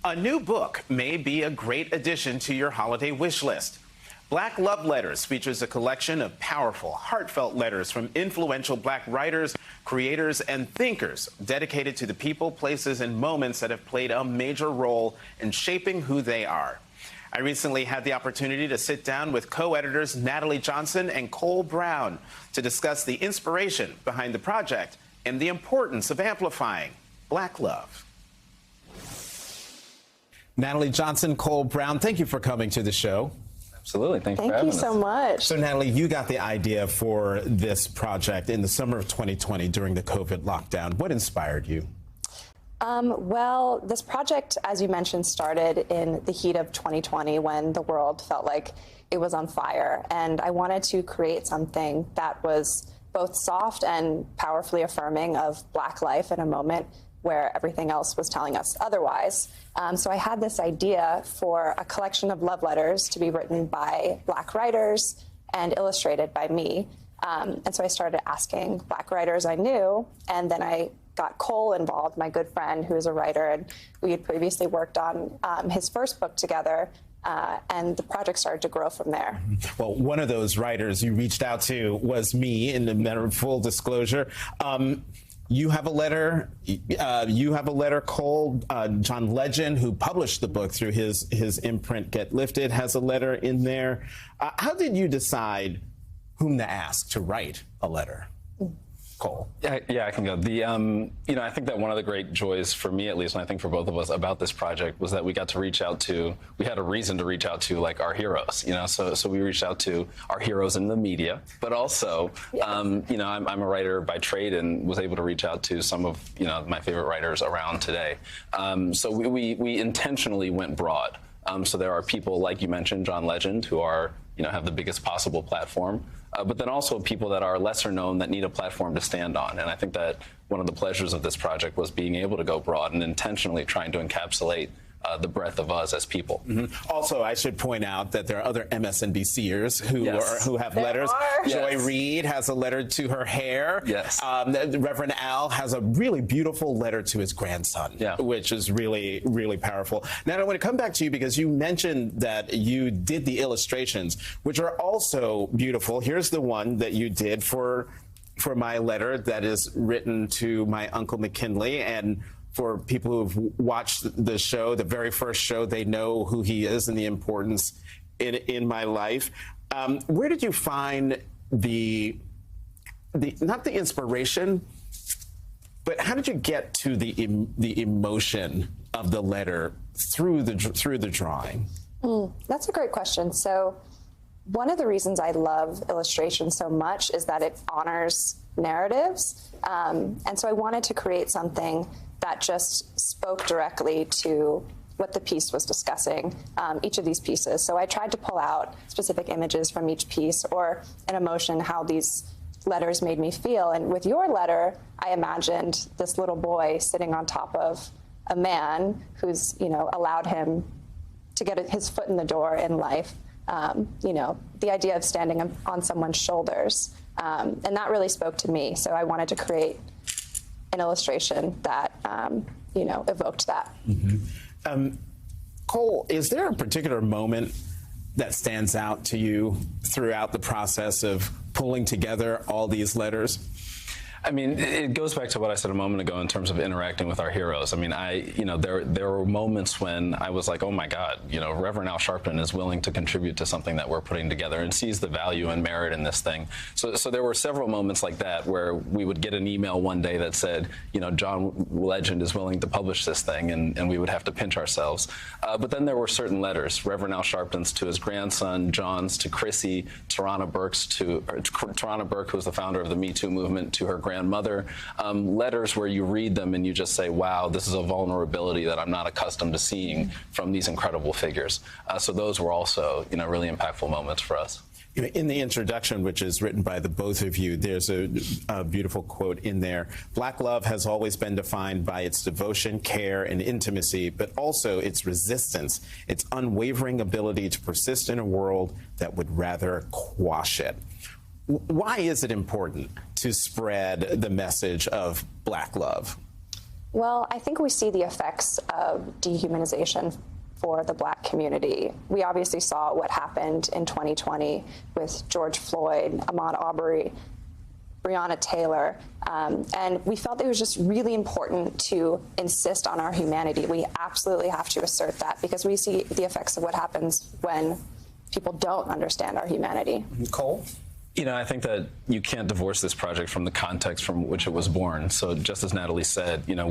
A new book may be a great addition to your holiday wish list. Black Love Letters features a collection of powerful, heartfelt letters from influential Black writers, creators, and thinkers dedicated to the people, places, and moments that have played a major role in shaping who they are. I recently had the opportunity to sit down with co-editors Natalie Johnson and Cole Brown to discuss the inspiration behind the project and the importance of amplifying Black love. Natalie Johnson, Cole Brown, thank you for coming to the show. Absolutely. Thank you for having us. Thank you so much. So, Natalie, you got the idea for this project in the summer of 2020 during the COVID lockdown. What inspired you? Well, this project, as you mentioned, started in the heat of 2020 when the world felt like it was on fire. And I wanted to create something that was both soft and powerfully affirming of Black life in a moment where everything else was telling us otherwise. So I had this idea for a collection of love letters to be written by Black writers and illustrated by me. And so I started asking Black writers I knew, and then I got Cole involved, my good friend who is a writer, and we had previously worked on his first book together. And the project started to grow from there. Well, one of those writers you reached out to was me, in the matter of full disclosure. You have a letter. Cole. John Legend, who published the book through his imprint, Get Lifted, has a letter in there. How did you decide whom to ask to write a letter? Cole. Yeah, I can go. I think that one of the great joys for me, at least, and I think for both of us about this project, was that we got to reach out to, we had a reason to reach out to, like, our heroes, so we reached out to our heroes in the media, but also, I'm a writer by trade and was able to reach out to some of, my favorite writers around today. So we intentionally went broad. So there are people, like you mentioned, John Legend, who are, have the biggest possible platform, but then also people that are lesser known that need a platform to stand on. And I think that one of the pleasures of this project was being able to go broad and intentionally trying to encapsulate the breadth of us as people. Mm-hmm. Also, I should point out that there are other MSNBCers who have letters. Joy Reid has a letter to her hair. Yes. Reverend Al has a really beautiful letter to his grandson, which is really, really powerful. Now, I want to come back to you because you mentioned that you did the illustrations, which are also beautiful. Here's the one that you did for my letter that is written to my Uncle McKinley. And for people who've watched the show, the very first show, they know who he is and the importance in my life. Where did you find not the inspiration, but how did you get to the emotion of the letter through the drawing? That's a great question. So one of the reasons I love illustration so much is that it honors narratives. And so I wanted to create something that just spoke directly to what the piece was discussing, each of these pieces. So I tried to pull out specific images from each piece or an emotion, how these letters made me feel. And with your letter, I imagined this little boy sitting on top of a man who's, allowed him to get his foot in the door in life. The idea of standing on someone's shoulders. And that really spoke to me. So I wanted to create an illustration that, evoked that. Mm-hmm. Cole, is there a particular moment that stands out to you throughout the process of pulling together all these letters? I mean, it goes back to what I said a moment ago in terms of interacting with our heroes. I mean, there were moments when I was like, oh my God, Reverend Al Sharpton is willing to contribute to something that we're putting together and sees the value and merit in this thing. So there were several moments like that where we would get an email one day that said, John Legend is willing to publish this thing, and we would have to pinch ourselves. But then there were certain letters, Reverend Al Sharpton's to his grandson, John's to Chrissy, Tarana Burke, who's the founder of the Me Too movement, to her grandmother, letters where you read them and you just say, wow, this is a vulnerability that I'm not accustomed to seeing from these incredible figures. So those were also, really impactful moments for us. In the introduction, which is written by the both of you, there's a beautiful quote in there. Black love has always been defined by its devotion, care, and intimacy, but also its resistance, its unwavering ability to persist in a world that would rather quash it. Why is it important to spread the message of Black love? Well, I think we see the effects of dehumanization for the Black community. We obviously saw what happened in 2020 with George Floyd, Ahmaud Arbery, Breonna Taylor, and we felt it was just really important to insist on our humanity. We absolutely have to assert that because we see the effects of what happens when people don't understand our humanity. Cole? You know, I think that you can't divorce this project from the context from which it was born. So just as Natalie said, you know,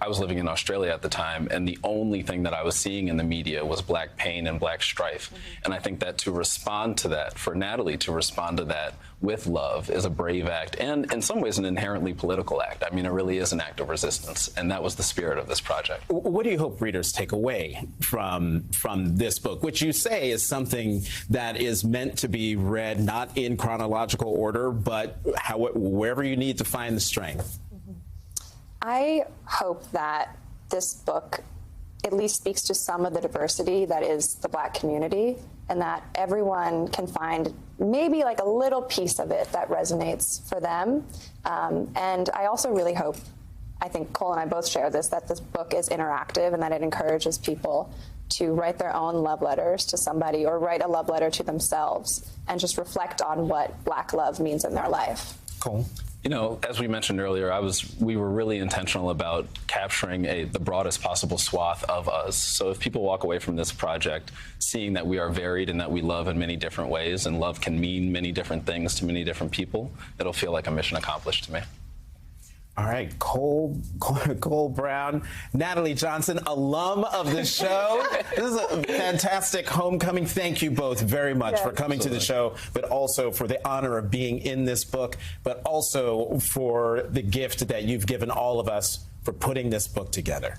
I was living in Australia at the time, and the only thing that I was seeing in the media was Black pain and Black strife. And I think that to respond to that, for Natalie to respond to that with love is a brave act and in some ways an inherently political act. I mean, it really is an act of resistance, and that was the spirit of this project. What do you hope readers take away from this book, which you say is something that is meant to be read not in chronological order, but wherever you need to find the strength? I hope that this book at least speaks to some of the diversity that is the Black community, and that everyone can find maybe like a little piece of it that resonates for them. And I also really hope, I think Cole and I both share this, that this book is interactive and that it encourages people to write their own love letters to somebody or write a love letter to themselves and just reflect on what Black love means in their life. Cole? You know, as we mentioned earlier, we were really intentional about capturing the broadest possible swath of us. So if people walk away from this project seeing that we are varied and that we love in many different ways, and love can mean many different things to many different people, it'll feel like a mission accomplished to me. All right, Cole Brown, Natalie Johnson, alum of the show. This is a fantastic homecoming. Thank you both very much for coming to the show, but also for the honor of being in this book, but also for the gift that you've given all of us for putting this book together.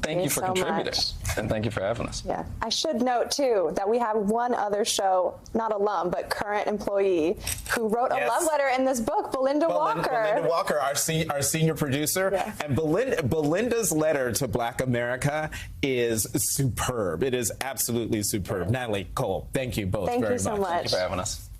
Thank you for so contributing, much. and thank you for having us. Yeah, I should note too that we have one other show, not alum, but current employee, who wrote a love letter in this book, Belinda Walker. Belinda Walker, our senior producer. Yeah. And Belinda's letter to Black America is superb. It is absolutely superb. Natalie, Cole, thank you both very much. Thank you so much. Thank you for having us.